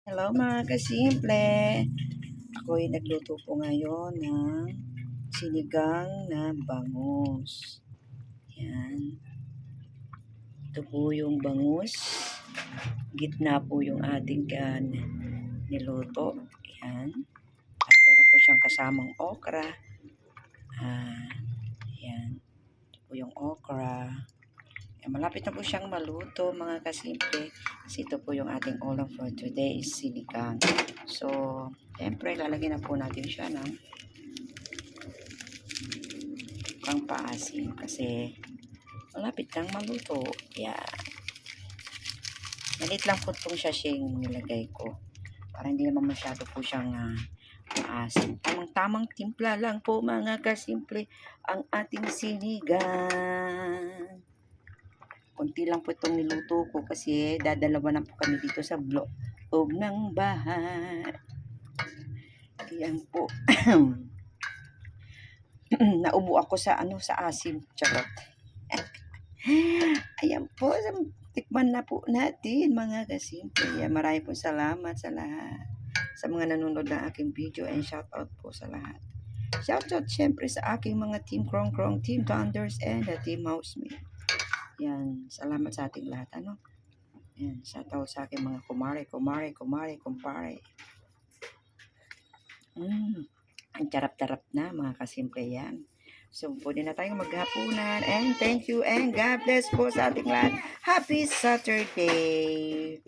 Hello mga kasimple. Ako'y nagluto po ngayon ng sinigang na bangus. Yan. Ito po yung bangus. Gitna po yung ating niluto. Yan. At meron po siyang kasamang okra. Yan. Ito po yung okra. Yan, malapit na po siyang maluto mga kasimple. Kasi ito po yung ating ulam for today is sinigang. So, siyempre lalagyan na po natin siya ng pang paasim kasi malapit nang maluto. Yan. Malit lang po itong sashing nilagay ko. Para hindi naman masyado po siyang maasim. Tamang timpla lang po mga kasimple ang ating sinigang. Kunti lang po itong niluto ko kasi dadalawa na po kami dito sa loob ng bahay. Ayan po. Naubo ako sa asim. Charot. Ayan po. Tikman na po natin mga kasimple. Maraming po salamat sa lahat. Sa mga nanonood ng aking video and shout out po sa lahat. Shout out syempre sa aking mga Team Krong Krong, Team Thunders, and the Team Housemate. Yan, salamat sa ating lahat, Yan, shout out sa aking mga kumpare. Ang charap-charap na, mga kasimple yan. So, pwede na tayong maghapunan. And thank you and God bless po sa ating lahat. Happy Saturday!